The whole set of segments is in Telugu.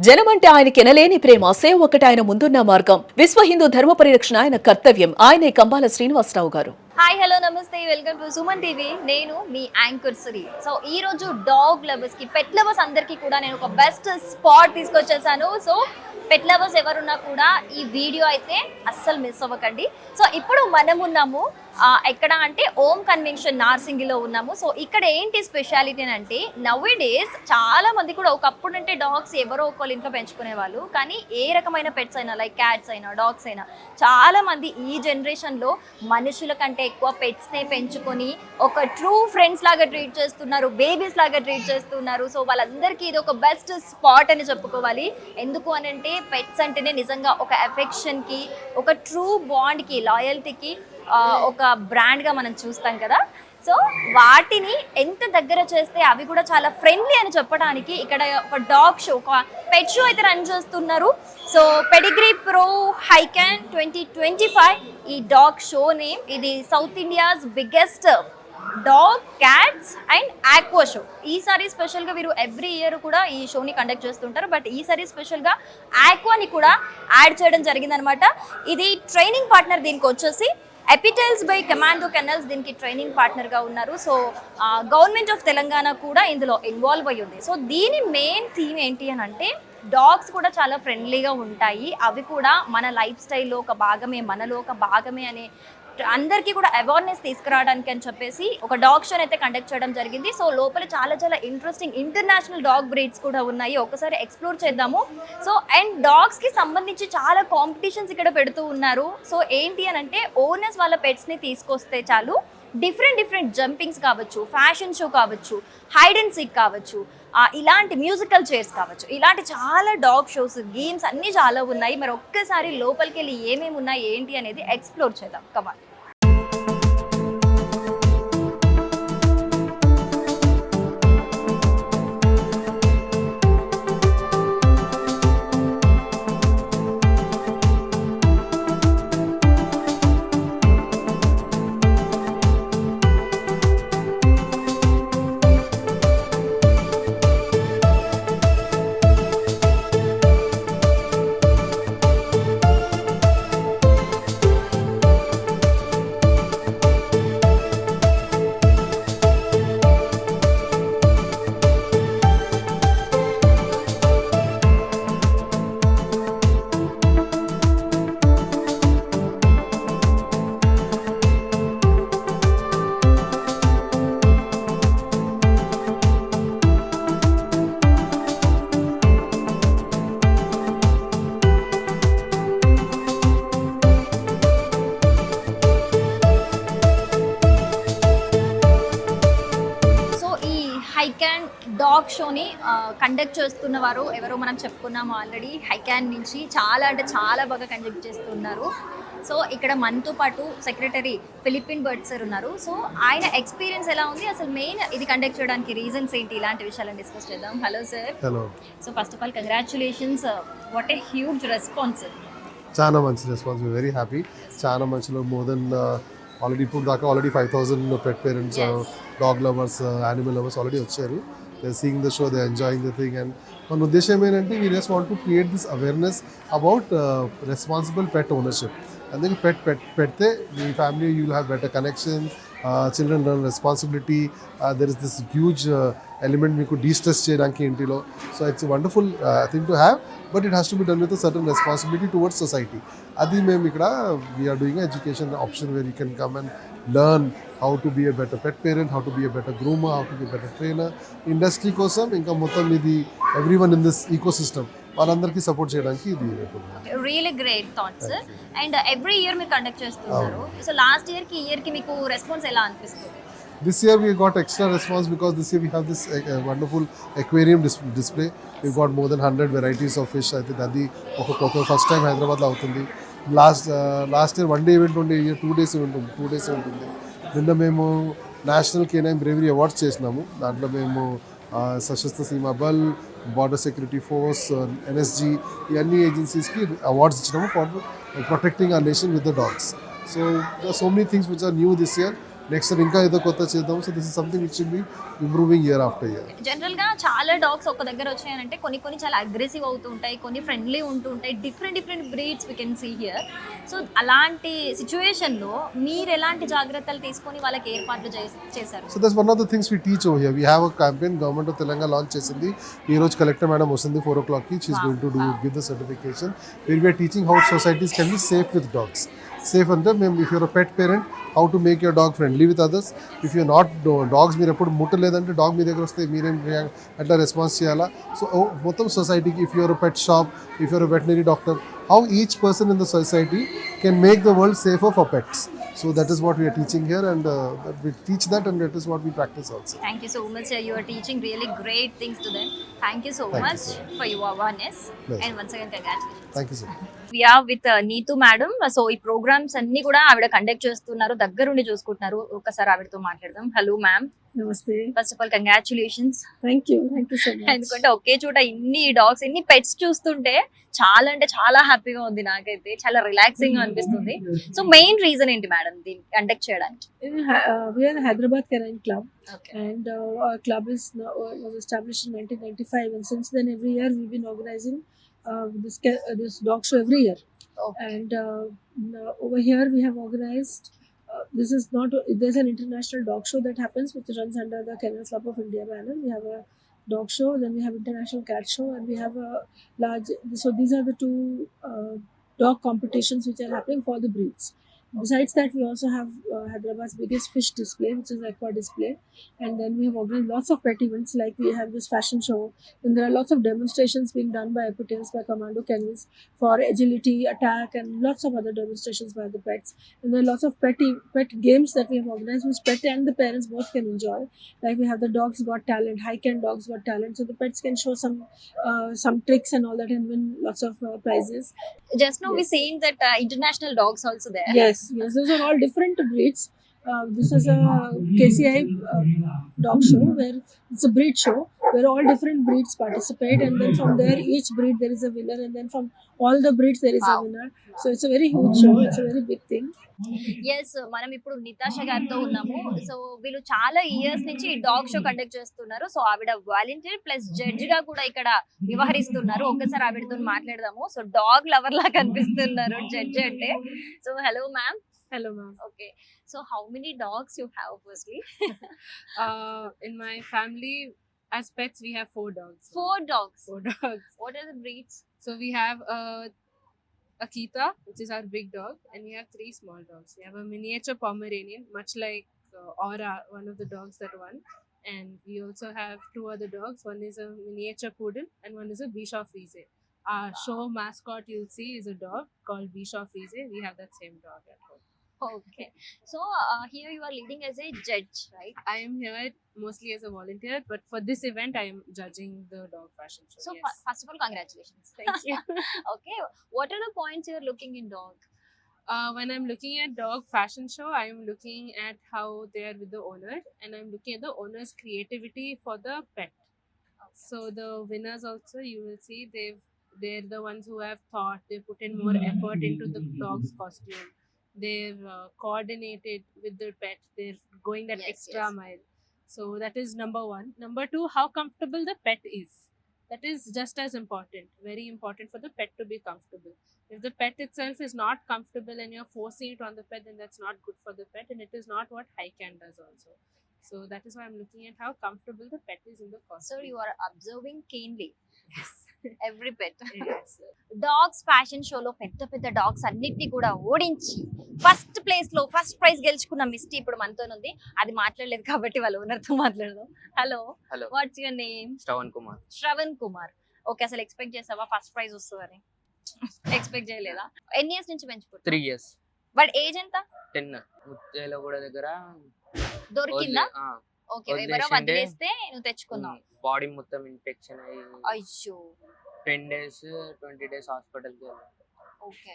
జనమంటే ఆయనకి ఎనలేని ప్రేమ, సేవ ఒకటి ఆయన ముందున్న మార్గం. విశ్వ హిందూ ధర్మ పరిరక్షణ ఆయన కర్తవ్యం. ఆయనే కంబాల శ్రీనివాసరావు గారు. హాయ్ హలో నమస్తే, వెల్కమ్ టు సుమన్ టీవీ. నేను మీ యాంకర్ శ్రీ. సో ఈ రోజు డాగ్ లవర్స్ కి, పెట్ లవర్స్ అందరికీ కూడా నేను ఒక బెస్ట్ స్పాట్ తీసుకొచ్చేసాను. సో పెట్ లవర్స్ ఎవరున్నా కూడా ఈ వీడియో అయితే అస్సలు మిస్ అవ్వకండి. సో ఇప్పుడు మనం ఉన్నాము ఎక్కడ అంటే ఓం కన్వెన్షన్ నార్సింగిలో ఉన్నాము. సో ఇక్కడ ఏంటి స్పెషాలిటీ అంటే, నవ్ డేస్ చాలా మంది కూడా ఒకప్పుడు అంటే డాగ్స్ ఎవరో ఒకళ్ళు ఇంట్లో పెంచుకునే వాళ్ళు, కానీ ఏ రకమైన పెట్స్ అయినా లైక్ క్యాట్స్ అయినా డాగ్స్ అయినా చాలా మంది ఈ జనరేషన్లో మనుషుల కంటే ఎక్కువ పెట్స్నే పెంచుకొని ఒక ట్రూ ఫ్రెండ్స్ లాగా ట్రీట్ చేస్తున్నారు, బేబీస్ లాగా ట్రీట్ చేస్తున్నారు. సో వాళ్ళందరికీ ఇది ఒక బెస్ట్ స్పాట్ అని చెప్పుకోవాలి. ఎందుకు అని అంటే పెట్స్ అంటేనే నిజంగా ఒక ఎఫెక్షన్కి, ఒక ట్రూ బాండ్కి, లాయల్టీకి ఒక బ్రాండ్గా మనం చూస్తాం కదా. సో వాటిని ఎంత దగ్గర చేస్తే అవి కూడా చాలా ఫ్రెండ్లీ అని చెప్పడానికి ఇక్కడ ఒక డాగ్ షో, ఒక పెట్ షో అయితే రన్ చేస్తున్నారు. సో పెడిగ్రీ ప్రో హైకాన్ 2025 ఈ డాగ్ షో నేమ్. ఇది south India's biggest dog, cats and aqua show. ఈసారి స్పెషల్గా వీరు ఎవ్రీ ఇయర్ కూడా ఈ షోని కండక్ట్ చేస్తుంటారు, బట్ ఈసారి స్పెషల్గా ఆక్వాని కూడా యాడ్ చేయడం జరిగిందనమాట. ఇది ట్రైనింగ్ పార్ట్నర్ దీనికి వచ్చేసి ఎపిటైల్స్ బై కమాండో కెనల్స్ దీనికి ట్రైనింగ్ పార్ట్నర్గా ఉన్నారు. సో గవర్నమెంట్ ఆఫ్ తెలంగాణ కూడా ఇందులో ఇన్వాల్వ్ అయ్యి ఉంది. సో దీని మెయిన్ థీమ్ ఏంటి అని అంటే, డాగ్స్ కూడా చాలా ఫ్రెండ్లీగా ఉంటాయి, అవి కూడా మన లైఫ్ స్టైల్లో ఒక భాగమే, మనలో ఒక భాగమే అనే అందరికీ కూడా అవేర్నెస్ తీసుకురావడానికి అని చెప్పేసి ఒక డాగ్ షోని అయితే కండక్ట్ చేయడం జరిగింది. సో లోపల చాలా చాలా ఇంట్రెస్టింగ్ ఇంటర్నేషనల్ డాగ్ బ్రీడ్స్ కూడా ఉన్నాయి, ఒకసారి ఎక్స్ప్లోర్ చేద్దాము. సో అండ్ డాగ్స్కి సంబంధించి చాలా కాంపిటీషన్స్ ఇక్కడ పెడుతూ ఉన్నారు. సో ఏంటి అని అంటే, ఓనర్స్ వాళ్ళ పెట్స్ని తీసుకొస్తే చాలు, డిఫరెంట్ జంపింగ్స్ కావచ్చు, ఫ్యాషన్ షో కావచ్చు, హైడ్ అండ్ సీక్ కావచ్చు, ఇలాంటి మ్యూజికల్ చైర్స్ కావచ్చు, ఇలాంటి చాలా డాగ్ షోస్, గేమ్స్ అన్నీ చాలా ఉన్నాయి. మరి ఒక్కసారి లోపలికి వెళ్ళి ఏమేమి ఉన్నాయి ఏంటి అనేది ఎక్స్ప్లోర్ చేద్దాం. కమాన్. హైకాన్ డాగ్ షోని కండక్ట్ చేస్తున్న వారు ఎవరో మనం చెప్పుకున్నాము ఆల్రెడీ. హైకాన్ నుంచి చాలా అంటే చాలా బాగా కండక్ట్ చేస్తున్నారు. సో ఇక్కడ మనతో పాటు సెక్రటరీ ఫిలిపిన్ బర్డ్ సార్ ఉన్నారు. సో ఆయన ఎక్స్పీరియన్స్ ఎలా ఉంది, అసలు మెయిన్ ఇది కండక్ట్ చేయడానికి రీజన్స్ ఏంటి, ఇలాంటి విషయాలను డిస్కస్ చేద్దాం. Hello sir. Hello. So first of all congratulations, what a huge response. చాలా మంచి రెస్పాన్స్, వెరీ హ్యాపీ. చాలా మంచిలో మోర్ దెన్ ఆల్రెడీ ఇప్పుడు దాకా already 5,000 pet parents, dog lovers, animal lovers already వచ్చారు. They seeing the show, they enjoying the thing. And మన ఉద్దేశం ఏంటంటే, we just want to create this awareness about responsible pet ownership. అందుకే పెడితే మీ family you will have better connection, children learn responsibility, there is this huge element మీకు డీస్ట్రెస్ చేయడానికి ఇంటిలో. So it's wonderful thing to have, but it has to be done with certain responsibility towards society. అది మేము ఇక్కడ we're doing education option where you can come and learn how to be a better pet parent, how to be a better groomer, how to be better trainer. Industry కోసం ఇంకా మొత్తం ఇది everyone in this ecosystem వాళ్ళందరికీ సపోర్ట్ చేయడానికి ఇది really great thoughts. And every year మీరు కండక్ట్ చేస్తున్నారు. సో లాస్ట్ ఇయర్కి ఈ ఇయర్కి మీకు రెస్పాన్స్ ఎలా అనిపిస్తుంది? This year we got extra response because this year we have this wonderful aquarium display. We've got more than 100 varieties of fish. I think అది ఒక ఫస్ట్ టైం హైదరాబాద్లో అవుతుంది. లాస్ట్ ఇయర్ 1 డే ఈవెంట్ ఉండే, ఇయర్ 2 days ఉంటుంది. నిన్న మేము నేషనల్ కేనైన్ బ్రేవరీ అవార్డ్స్ చేసినాము. దాంట్లో మేము సశస్త్ర సీమా బల్, బార్డర్ సెక్యూరిటీ ఫోర్స్, ఎన్ఎస్జీ, ఇవన్నీ ఏజెన్సీస్కి అవార్డ్స్ ఇచ్చినాము for protecting our nation with the dogs. So there are so many things which are new this year. Next ఇంకా ఏదో కొత్త చేద్దాం. So this is something which will be improving year after year. General గా చాలా డాగ్స్ ఒక దగ్గర వచ్చాయనంటే కొన్ని చాలా అగ్రెసివ్ అవుతూ ఉంటాయి, కొన్ని ఫ్రెండ్లీ ఉంటూ ఉంటాయి. Different breeds we can see here. So అలాంటి సిచ్యువేషన్ లో మీరు ఎలాంటి జాగ్రత్తలు తీసుకొని వాళ్ళకి ఏర్పాట్లు చేశారు? So that's one of the things we teach over here. We have a campaign government of Telangana launch చేసింది. ఈ రోజు కలెక్టర్ మేడం వస్తుంది 4 o'clock కి. She is going to do give the certification where we are teaching how societies can be safe with dogs. Safe అంటే మేము if you're a pet parent how to make your dog friendly with others. If you not dogs మీరు ఎప్పుడు ముట్టలేదంటే డాగ్ మీ దగ్గర వస్తే మీరేం అట్లా రెస్పాన్స్ చేయాలా. సో మొత్తం సొసైటీకి if you're a pet shop, if you're a veterinary doctor, how each person in the society can make the world safer for pets. So that is what we are teaching here, and we teach that, and that is what we practice also. Thank you so much, sir. You are teaching really great things to them. Thank you so Thank you, much sir. for your awareness. Pleasure. And once again, congratulations. Thank you, sir. We are with Neetu madam. So ఈ ప్రోగ్రామ్స్ అన్ని కూడా ఆవిడ కండక్ట్ చేస్తున్నారు, దగ్గరుండి చూసుకుంటున్నారు. ఒకసారి ఆవిడతో మాట్లాడదాం. Hello ma'am. నమస్తే. First of all congratulations. Thank you so much. ఎందుకంటే ఒకే చోట ఇన్ని డాగ్స్, ఇన్ని పెట్స్ చూస్తుంటే చాలా అంటే చాలా హ్యాపీగా ఉంది. నాకైతే చాలా రిలాక్సింగ్ గా అనిపిస్తుంది. సో మెయిన్ రీజన్ ఏంటి మేడం దీన్ని కండక్ట్ చేయడానికి? We are the Hyderabad Canine Club, Okay. and our club was established in 1995, and since then every year we've been organizing this dog show every year. Okay. And over here we have organized. This is not. There's an international dog show that happens, which runs under the Kennel Club of India banner. We have a dog show, then we have international cat show, and we have a large. So these are the two dog competitions which are happening for the breeds. Besides that, we also have Hyderabad's biggest fish display, which is aqua display, and then we have organized lots of pet events, like we have this fashion show, and there are lots of demonstrations being done by Epitels, by Commando Kennels for agility, attack, and lots of other demonstrations by the pets. And there are lots of pet games that we have organized, which pet and the parents both can enjoy. Like we have the Dogs Got Talent, Hike and Dogs Got Talent, so the pets can show some tricks and all that, and win lots of prizes. Just now we saying that international dogs also there. Yes, those are all different breeds. This is a KCI dog show where it's a breed show where all different breeds participate, and then from there each breed there is a winner, and then from all the breeds there is a winner. So it's a very huge show. It's a very big thing. Yes, మనం ఇప్పుడు నితాషా గారితో ఉన్నాము. సో వీళ్ళు చాలా ఇయర్స్ నుంచి ఈ డాగ్ షో కండక్ట్ చేస్తున్నారు. సో ఆవిడ వాలంటీర్ ప్లస్ జడ్జ్ గా కూడా ఇక్కడ వ్యవహరిస్తున్నారు. ఒక్కసారి ఆవిడతో మాట్లాడదాము. సో డాగ్ లవర్ లా కనిపిస్తున్నారు జడ్జ్ అంటే. So hello ma'am. Hello, ma'am. Okay, so how many dogs you have firstly? In my family, as pets, we have 4 dogs. 4 dogs. 4 dogs. What are the breeds? So we have Akita, which is our big dog, and we have 3 small dogs. We have a miniature Pomeranian, much like Aura, one of the dogs that won. And we also have 2 other dogs. One is a miniature poodle, and one is a Bischoff Friese. Our show mascot you'll see is a dog called Bischoff Friese. We have that same dog at home. Okay, so here you are leading as a judge, right? I am here mostly as a volunteer, but for this event, I am judging the dog fashion show. So Yes. first of all, congratulations. Thank you. Okay, what are the points you are looking in dog? When I'm looking at dog fashion show, I am looking at how they are with the owner, and I'm looking at the owner's creativity for the pet. So the winners also, you will see they're the ones who have thought, they put in more effort into the dog's costume. They've coordinated with the pet. They're going that Yes, extra yes. mile. So that is number 1. Number 2, how comfortable the pet is. That is just as important. Very important for the pet to be comfortable. If the pet itself is not comfortable and you're forcing it on the pet, then that's not good for the pet, and it is not what Highcan does also. So that is why I'm looking at how comfortable the pet is in the costume. So you are observing keenly Yes. every pet. Yes. Dogs fashion షోలో పెద్ద పెద్ద డాగ్స్ అన్నిటిని కూడా ఓడించి ఫస్ట్ ప్లేస్ లో ఫస్ట్ ప్రైజ్ గెలుచుకున్న మిస్టీ ఇప్పుడు మనతో ఉంది. అది మాట్లాడలేదు కాబట్టి వాళ్ళ ఓనర్ తో మాట్లాడదాం. Hello, hello, watts your name? Shravan Kumar. Shravan Kumar. Okay, అసలు ఎక్స్పెక్ట్ చేసావా ఫస్ట్ ప్రైజ్ వస్తుందని? ఎక్స్పెక్ట్ చేయలేదా? ఎన్ని ఇయర్స్ నుంచి పెంచుకుంటా? 3 years. బట్ ఏజ్ ఎంత? 10 ముత్తేల కూడా దగ్గర దొరికిందా? ఆ, ఓకే, ఎవరో వదిలేసిండే. వదిలేస్తే నువ్వు తెచ్చుకున్నావు. బాడీ మొత్తం ఇన్ఫెక్షన్ అయ్యి అయ్యో. 10 days 20 days హాస్పిటల్కి వెళ్ళాను. ఓకే,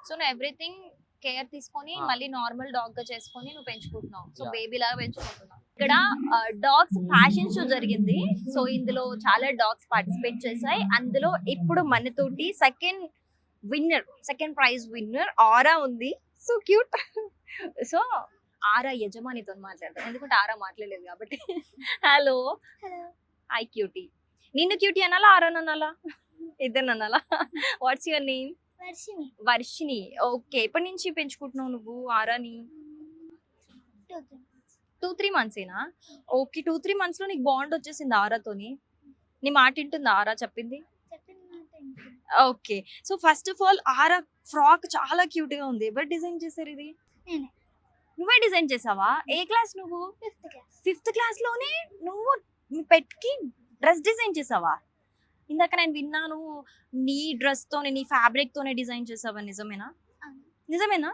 సో నువ్వు ఎవ్రీథింగ్ కేర్ తీసుకొని మళ్ళీ నార్మల్ డాగ్ గా చేసుకొని నువ్వు పెంచుకుంటున్నావు. So Yeah. బేబీ లాగా పెంచుకుంటున్నావు. ఇక్కడ డాగ్స్ ఫ్యాషన్ షో జరిగింది. సో ఇందులో చాలా డాగ్స్ పార్టిసిపేట్ చేశాయి. అందులో ఇప్పుడు మనతోటి సెకండ్ ప్రైజ్ విన్నర్ ఆరా ఉంది. So cute. సో ఆరా యజమానితో మాట్లాడతాను, ఎందుకంటే ఆరా మాట్లాడలేదు కాబట్టి. Hello hi cutie. నిన్ను క్యూటీ అనాలా ఆరాని అనాలా ఇద్దరు అనాలా? What's your name? Varshini. Okay, ఎప్పటి నుంచి పెంచుకుంటున్నావు నువ్వు ఆరాని? 2-3 మంత్సేనా? ఓకే, 2-3 మంత్స్ లో నీకు బాండ్ వచ్చేసింది ఆరాతోని. నీ మాట వింటుందా ఆరా చెప్పింది? Okay, so first of all aura frock చాలా క్యూట్ గా ఉంది. ఎవరు డిజైన్ చేశారు ఇది? నువ్వే డిజైన్ చేసావా? ఏ క్లాస్ నువ్వు? 5th క్లాస్ లోనే నువ్వు మీ పెట్ కి డ్రెస్ డిజైన్ చేసావా? ఇందాక నేను విన్నాను నీ డ్రెస్ తోనే, నీ ఫ్యాబ్రిక్ తోనే డిజైన్ చేసావా, నిజమేనా? నిజమేనా?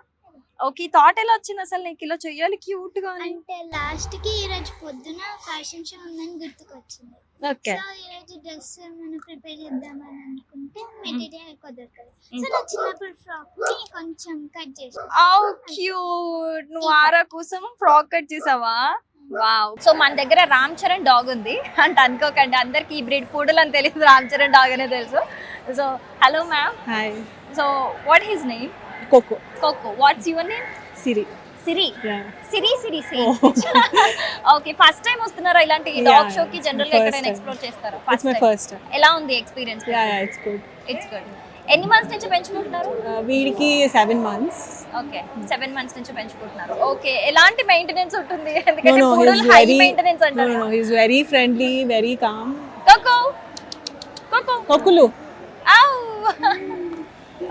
ఓకే, థాట్ ఎలా వచ్చింది అసలు నీకు ఇలా చెయ్యాలి క్యూట్ గా? అంటే లాస్ట్ కి ఈ రోజు పొద్దున ఫ్యాషన్ షో ఉందని గుర్తుకొచ్చింది. ఓకే, సో ఈ రోజు డ్రెస్ మనం ప్రిపేర్ చేద్దామని అనుకుంటే మెటీరియల్ ఎక్కువ దొరకదు. సో నా చిన్నప్పుడు ఫ్రాక్ ని కొంచెం కట్ చేసి క్యూట్. నువ్వు ఆరా కోసం ఫ్రాక్ కట్ చేసావా? వావ్. సో మన దగ్గర రామ్ చరణ్ డాగ్ ఉంది అంటే అనుకోకండి, అందరికి ఈ బ్రీడ్ పూడలు అని తెలియదు, రామ్ చరణ్ డాగ్ అనే తెలుసు. So hello ma'am. Hi, so what his name? Coco. Coco. What's your name? Siri. Siri. Yeah. Siri Oh. Okay, first time వస్తున్నారా ఇలాంటి Yeah, డాగ్ షో కి? it's జనరల్ my గా first ఎక్కడైనా time. ఎక్స్ప్లోర్ చేస్తారా? It's my first time. ఎలా ఉంది experience? Yeah, it's good. It's good. ఎన్ని మంత్స్ నుంచి పెంచుకుంటున్నారు? వీడికి 7 months. ఓకే, 7 మంత్స్ నుంచి పెంచుకుంటున్నారు. ఓకే, ఎలాంటి మెయింటెనెన్స్ ఉంటుంది? ఎందుకంటే No, పూడలు he's high very maintenance no, అంటారు. no, he's very friendly, very calm. Coco Coco. Kokulu.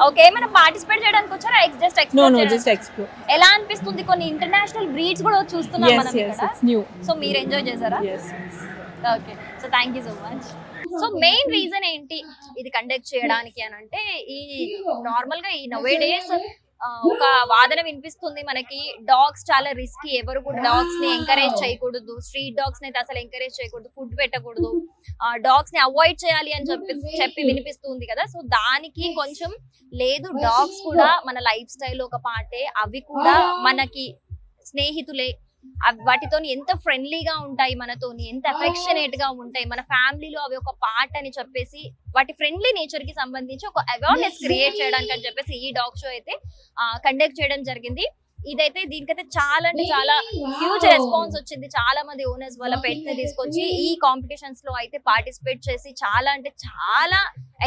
Okay, ఏమైనా పార్టిసిపేట్ చేయడానికి వచ్చారా? జస్ట్ No, ఎక్స్ప్లోర్ no, చేయడానికి? just explore. ఎలా అనిపిస్తుంది? కొన్ని ఇంటర్నేషనల్ బ్రీడ్స్ కూడా చూస్తున్నాం Yes, మనం yes, ఇక్కడ. it's new. సో మీరు ఎంజాయ్ చేశారా? Yes. Okay, so thank you so much. So main reason ఏంటి ఇది కండక్ట్ చేయడానికి అని అంటే, ఈ నార్మల్ గా ఈ నవే డేస్ ఒక వాదన వినిపిస్తుంది మనకి, డాగ్స్ చాలా రిస్కీ, ఎవరు కూడా డాగ్స్ ని ఎంకరేజ్ చేయకూడదు, స్ట్రీట్ డాగ్స్ ని అయితే అసలు ఎంకరేజ్ చేయకూడదు, ఫుడ్ పెట్టకూడదు, డాగ్స్ ని అవాయిడ్ చేయాలి అని చెప్పి వినిపిస్తుంది కదా. సో దానికి కొంచెం లేదు, డాగ్స్ కూడా మన లైఫ్ స్టైల్ ఒక పార్టే, అవి కూడా మనకి స్నేహితులే, వాటితో ఎంత ఫ్రెండ్లీగా ఉంటాయి, మనతోని ఎంత అఫెక్షనేట్ గా ఉంటాయి, మన ఫ్యామిలీలో అవి ఒక పార్ట్ అని చెప్పేసి వాటి ఫ్రెండ్లీ నేచర్ కి సంబంధించి ఒక అవేర్నెస్ క్రియేట్ చేయడానికి అని చెప్పేసి ఈ డాగ్ షో అయితే కండక్ట్ చేయడం జరిగింది. ఇదైతే దీనికైతే చాలా అంటే చాలా హ్యూజ్ రెస్పాన్స్ వచ్చింది. చాలా మంది ఓనర్స్ వాళ్ళ పెట్స్ ని తీసుకొచ్చి ఈ కాంపిటీషన్స్ లో అయితే పార్టిసిపేట్ చేసి చాలా అంటే చాలా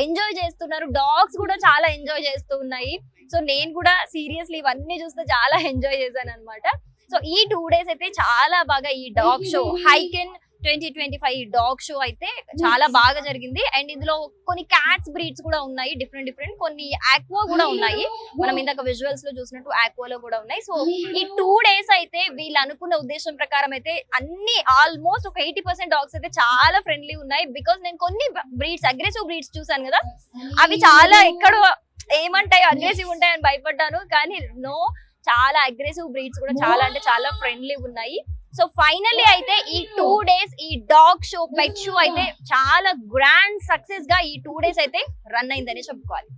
ఎంజాయ్ చేస్తున్నారు. డాగ్స్ కూడా చాలా ఎంజాయ్ చేస్తూ ఉన్నాయి. సో నేను కూడా సీరియస్లీ ఇవన్నీ చూస్తే చాలా ఎంజాయ్ చేశాను అనమాట. సో ఈ 2 days అయితే చాలా బాగా ఈ డాగ్ షో హైకెన్ 2025 డాగ్ షో అయితే చాలా బాగా జరిగింది. అండ్ ఇందులో కొన్ని క్యాట్స్ బ్రీడ్స్ కూడా ఉన్నాయి, డిఫరెంట్ కొన్ని ఆక్వా కూడా ఉన్నాయి. మనం ఇందాక విజువల్స్ లో చూసినట్టు ఆక్వాలో కూడా ఉన్నాయి. సో ఈ 2 days అయితే వీళ్ళు అనుకున్న ఉద్దేశం ప్రకారం అయితే అన్ని ఆల్మోస్ట్ ఒక 80% డాగ్స్ అయితే చాలా ఫ్రెండ్లీ ఉన్నాయి. బికాస్ నేను కొన్ని బ్రీడ్స్ అగ్రెసివ్ బ్రీడ్స్ చూసాను కదా, అవి చాలా ఎక్కడో ఏమంటాయి అగ్రెసివ్ ఉంటాయని భయపడ్డాను, కానీ నో, చాలా అగ్రెసివ్ బ్రీడ్స్ కూడా చాలా అంటే చాలా ఫ్రెండ్లీ ఉన్నాయి. సో ఫైనల్లీ అయితే ఈ 2 days ఈ డాగ్ షో పెట్ షో అయితే చాలా గ్రాండ్ సక్సెస్ గా ఈ 2 days అయితే రన్ అయిందని చెప్పుకోవాలి.